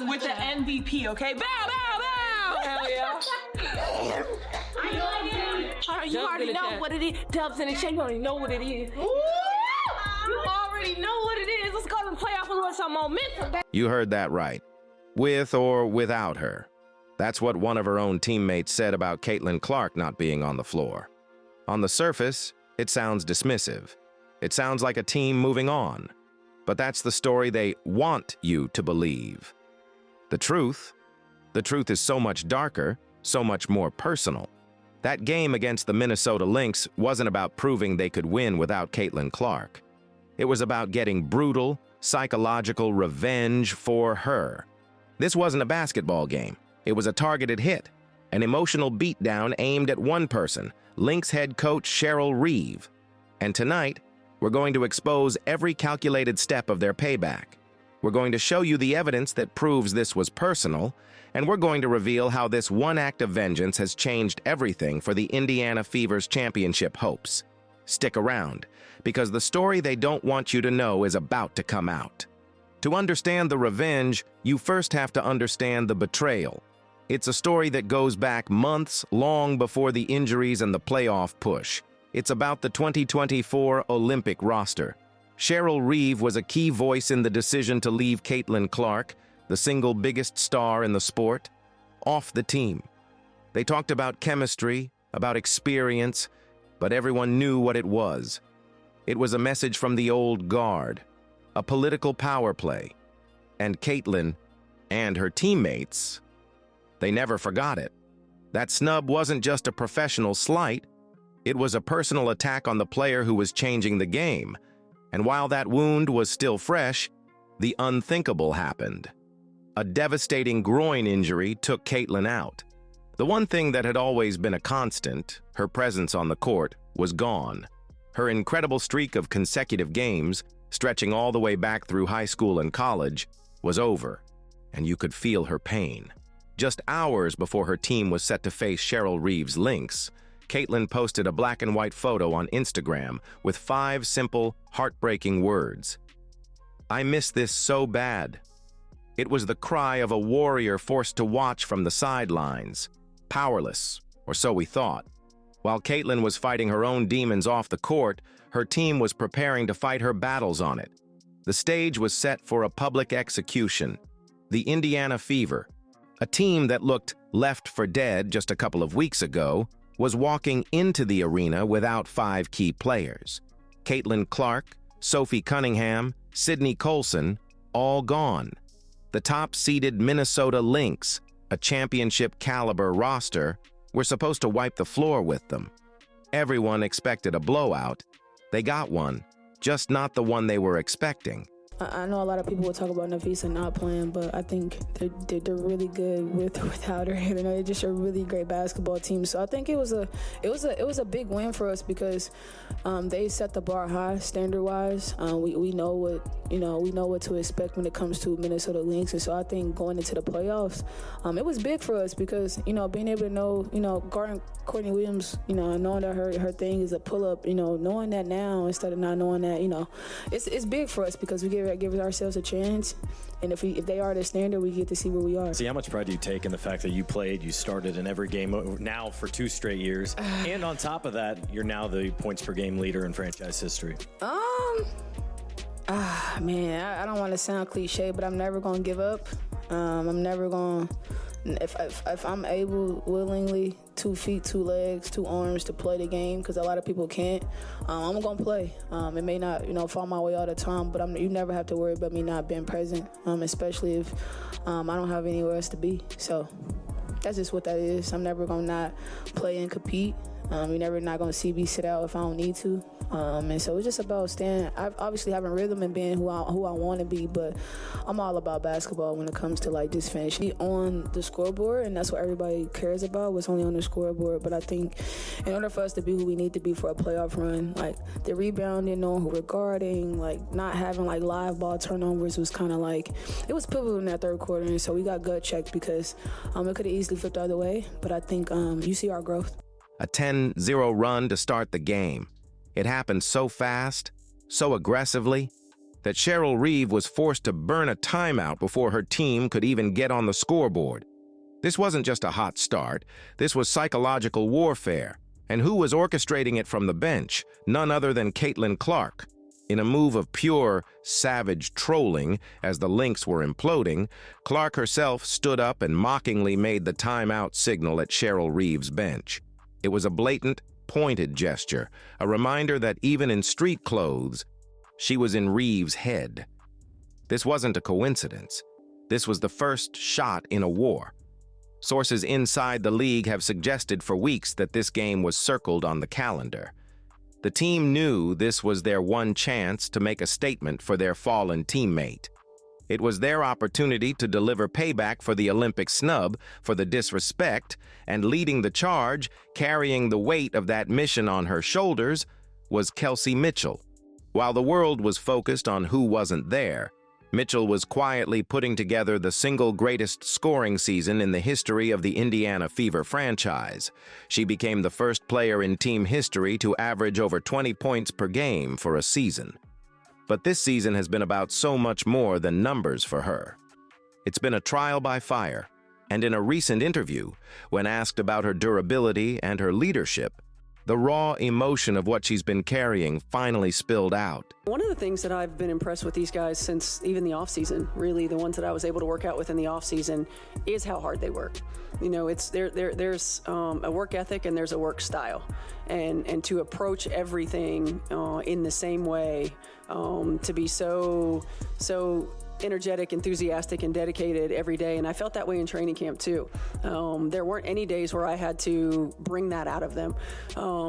with the MVP, okay? Bow, bow, bow! Hell yeah. You already know what it is. Dubs in the chat, you already know what it is. You already know what it is. Let's go to the playoff and let some momentum. You heard that right. With or without her. That's what one of her own teammates said about Caitlin Clark not being on the floor. On the surface, it sounds dismissive. It sounds like a team moving on. But that's the story they want you to believe. The truth is so much darker, so much more personal. That game against the Minnesota Lynx wasn't about proving they could win without Caitlin Clark. It was about getting brutal, psychological revenge for her. This wasn't a basketball game. It was a targeted hit, an emotional beatdown aimed at one person, Lynx head coach Cheryl Reeve. And tonight, we're going to expose every calculated step of their payback. We're going to show you the evidence that proves this was personal, and we're going to reveal how this one act of vengeance has changed everything for the Indiana Fever's championship hopes. Stick around, because the story they don't want you to know is about to come out. To understand the revenge, you first have to understand the betrayal. It's a story that goes back months long before the injuries and the playoff push. It's about the 2024 Olympic roster. Cheryl Reeve was a key voice in the decision to leave Caitlin Clark, the single biggest star in the sport, off the team. They talked about chemistry, about experience, but everyone knew what it was. It was a message from the old guard, a political power play. And Caitlin and her teammates, they never forgot it. That snub wasn't just a professional slight. It was a personal attack on the player who was changing the game. And while that wound was still fresh, the unthinkable happened. A devastating groin injury took Caitlin out. The one thing that had always been a constant, her presence on the court, was gone. Her incredible streak of consecutive games, stretching all the way back through high school and college, was over, and you could feel her pain. Just hours before her team was set to face Cheryl Reeve's Lynx, Caitlin posted a black and white photo on Instagram with 5 simple, heartbreaking words. "I miss this so bad." It was the cry of a warrior forced to watch from the sidelines, powerless, or so we thought. While Caitlin was fighting her own demons off the court, her team was preparing to fight her battles on it. The stage was set for a public execution. The Indiana Fever, a team that looked left for dead just a couple of weeks ago, was walking into the arena without 5 key players. Caitlin Clark, Sophie Cunningham, Sydney Colson, all gone. The top-seeded Minnesota Lynx, a championship-caliber roster, were supposed to wipe the floor with them. Everyone expected a blowout. They got one, just not the one they were expecting. I know a lot of people will talk about Nafisa not playing, but I think they're really good with or without her. You know, they're just a really great basketball team. So I think it was a big win for us because they set the bar high standard-wise. We know what to expect when it comes to Minnesota Lynx, and so I think going into the playoffs, it was big for us because being able to know guarding Courtney Williams, knowing that her thing is a pull-up, knowing that now instead of not knowing that, it's big for us because we give ourselves a chance, and if they are the standard, we get to see where we are. See, how much pride do you take in the fact that you started in every game now for 2 straight years, and on top of that, you're now the points per game leader in franchise history? Man, I don't want to sound cliche, but I'm never gonna give up. I'm never gonna. If I'm able, willingly, 2 feet, 2 legs, 2 arms to play the game, because a lot of people can't, I'm gonna play. It may not, fall my way all the time, but you never have to worry about me not being present, especially if I don't have anywhere else to be. So that's just what that is. I'm never gonna not play and compete. You're never not gonna see me sit out if I don't need to. And so it's just about staying, obviously having rhythm and being who I want to be, but I'm all about basketball when it comes to just finishing on the scoreboard, and that's what everybody cares about, what's only on the scoreboard. But I think in order for us to be who we need to be for a playoff run, the rebounding, knowing who we're guarding, not having live ball turnovers was kind of it was pivotal in that third quarter, and so we got gut checked because it could have easily flipped the other way, but I think you see our growth. A 10-0 run to start the game. It happened so fast, so aggressively. that Cheryl Reeve was forced to burn a timeout before her team could even get on the scoreboard. This wasn't just a hot start, this was psychological warfare. And who was orchestrating it from the bench? None other than Caitlin Clark. In a move of pure, savage trolling, as the Lynx were imploding, Clark herself stood up and mockingly made the timeout signal at Cheryl Reeve's bench. It was a blatant, pointed gesture, a reminder that even in street clothes, she was in Reeve's head. This wasn't a coincidence. This was the first shot in a war. Sources inside the league have suggested for weeks that this game was circled on the calendar. The team knew this was their one chance to make a statement for their fallen teammate. It was their opportunity to deliver payback for the Olympic snub, for the disrespect, and leading the charge, carrying the weight of that mission on her shoulders, was Kelsey Mitchell. While the world was focused on who wasn't there, Mitchell was quietly putting together the single greatest scoring season in the history of the Indiana Fever franchise. She became the first player in team history to average over 20 points per game for a season. But this season has been about so much more than numbers for her. It's been a trial by fire, and in a recent interview, when asked about her durability and her leadership, the raw emotion of what she's been carrying finally spilled out. One of the things that I've been impressed with these guys since even the offseason, really the ones that I was able to work out with in the offseason, is how hard they work. You know, there's a work ethic and there's a work style. And to approach everything in the same way, to be so energetic, enthusiastic, and dedicated every day. And I felt that way in training camp too. There weren't any days where I had to bring that out of them.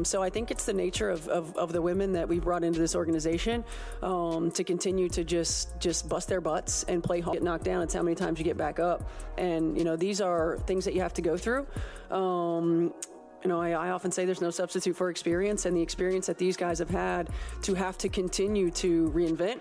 So I think it's the nature of the women that we brought into this organization to continue to just bust their butts and play hard. Get knocked down, it's how many times you get back up. And, you know, these are things that you have to go through. You know, I often say there's no substitute for experience, and the experience that these guys have had to have to continue to reinvent,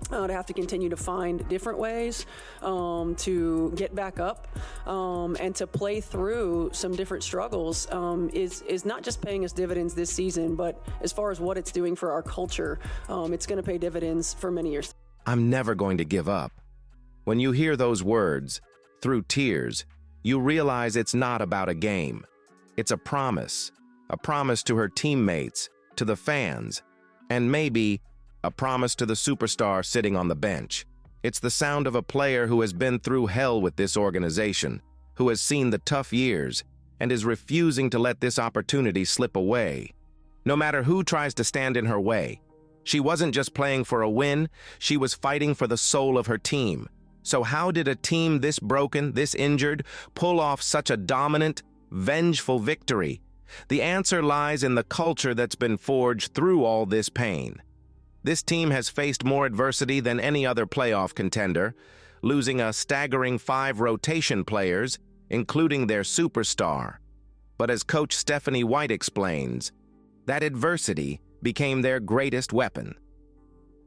to have to continue to find different ways to get back up and to play through some different struggles is not just paying us dividends this season, but as far as what it's doing for our culture, it's going to pay dividends for many years. I'm never going to give up. When you hear those words, through tears, you realize it's not about a game. It's a promise to her teammates, to the fans, and maybe a promise to the superstar sitting on the bench. It's the sound of a player who has been through hell with this organization, who has seen the tough years, and is refusing to let this opportunity slip away. No matter who tries to stand in her way, she wasn't just playing for a win, she was fighting for the soul of her team. So how did a team this broken, this injured, pull off such a dominant, vengeful victory? The answer lies in the culture that's been forged through all this pain. This team has faced more adversity than any other playoff contender, losing a staggering 5 rotation players, including their superstar. But as Coach Stephanie White explains, that adversity became their greatest weapon.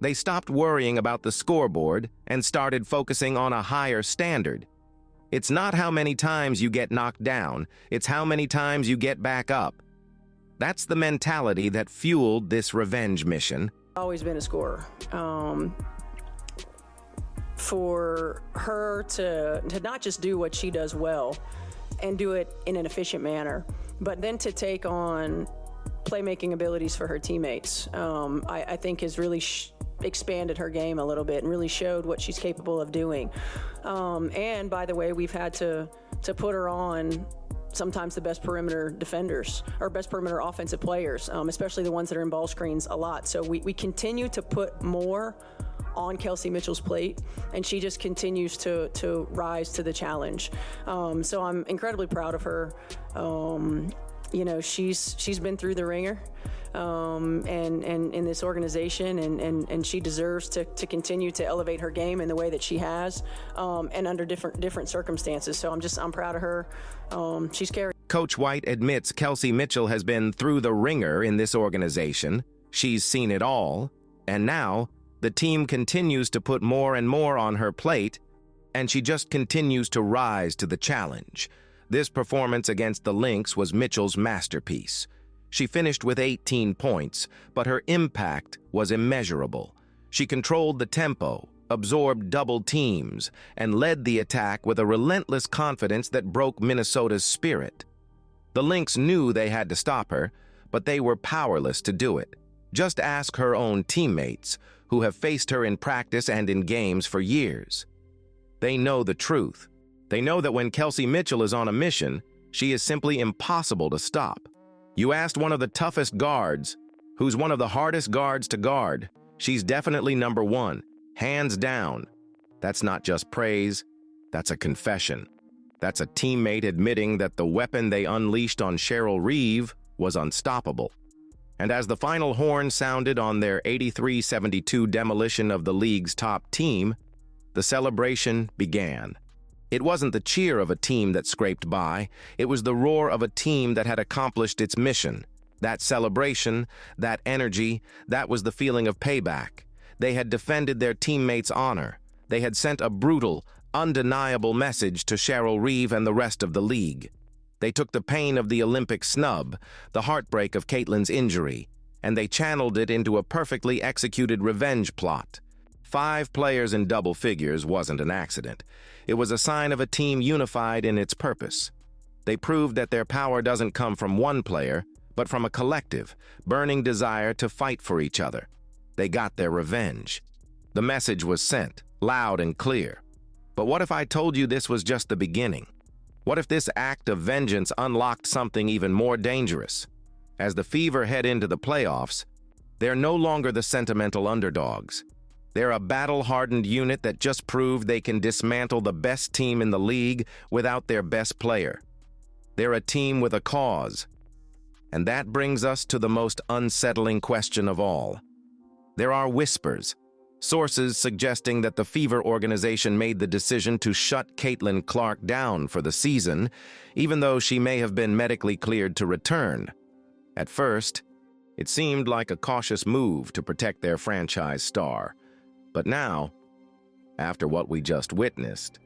They stopped worrying about the scoreboard and started focusing on a higher standard. It's not how many times you get knocked down, it's how many times you get back up. That's the mentality that fueled this revenge mission. Always been a scorer. For her to not just do what she does well and do it in an efficient manner, but then to take on playmaking abilities for her teammates, I think has really expanded her game a little bit and really showed what she's capable of doing. And by the way, we've had to put her on sometimes the best perimeter defenders or best perimeter offensive players, especially the ones that are in ball screens a lot. So we continue to put more on Kelsey Mitchell's plate, and she just continues to rise to the challenge. So I'm incredibly proud of her. You know, she's been through the ringer, and in this organization, and she deserves to continue to elevate her game in the way that she has, and under different circumstances. So I'm proud of her. She's carried. Coach White admits Kelsey Mitchell has been through the ringer in this organization. She's seen it all, and now the team continues to put more and more on her plate, and she just continues to rise to the challenge. This performance against the Lynx was Mitchell's masterpiece. She finished with 18 points, but her impact was immeasurable. She controlled the tempo, absorbed double teams, and led the attack with a relentless confidence that broke Minnesota's spirit. The Lynx knew they had to stop her, but they were powerless to do it. Just ask her own teammates, who have faced her in practice and in games for years. They know the truth. They know that when Kelsey Mitchell is on a mission, she is simply impossible to stop. You asked one of the toughest guards, who's one of the hardest guards to guard. She's definitely number one, hands down. That's not just praise, that's a confession. That's a teammate admitting that the weapon they unleashed on Cheryl Reeve was unstoppable. And as the final horn sounded on their 83-72 demolition of the league's top team, the celebration began. It wasn't the cheer of a team that scraped by, it was the roar of a team that had accomplished its mission. That celebration, that energy, that was the feeling of payback. They had defended their teammates' honor. They had sent a brutal, undeniable message to Cheryl Reeve and the rest of the league. They took the pain of the Olympic snub, the heartbreak of Caitlin's injury, and they channeled it into a perfectly executed revenge plot. 5 players in double figures wasn't an accident. It was a sign of a team unified in its purpose. They proved that their power doesn't come from one player, but from a collective, burning desire to fight for each other. They got their revenge. The message was sent, loud and clear. But what if I told you this was just the beginning? What if this act of vengeance unlocked something even more dangerous? As the Fever head into the playoffs, they're no longer the sentimental underdogs. They're a battle-hardened unit that just proved they can dismantle the best team in the league without their best player. They're a team with a cause. And that brings us to the most unsettling question of all. There are whispers, sources suggesting that the Fever organization made the decision to shut Caitlin Clark down for the season, even though she may have been medically cleared to return. At first, it seemed like a cautious move to protect their franchise star. But now, after what we just witnessed,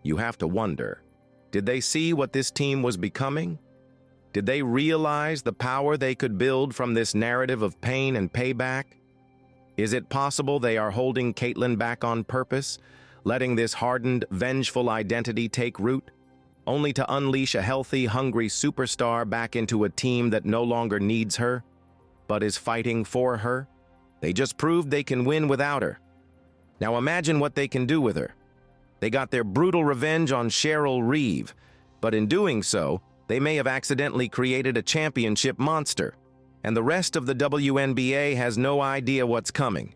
you have to wonder, did they see what this team was becoming? Did they realize the power they could build from this narrative of pain and payback? Is it possible they are holding Caitlin back on purpose, letting this hardened, vengeful identity take root, only to unleash a healthy, hungry superstar back into a team that no longer needs her, but is fighting for her? They just proved they can win without her. Now imagine what they can do with her. They got their brutal revenge on Cheryl Reeve, but in doing so, they may have accidentally created a championship monster, and the rest of the WNBA has no idea what's coming.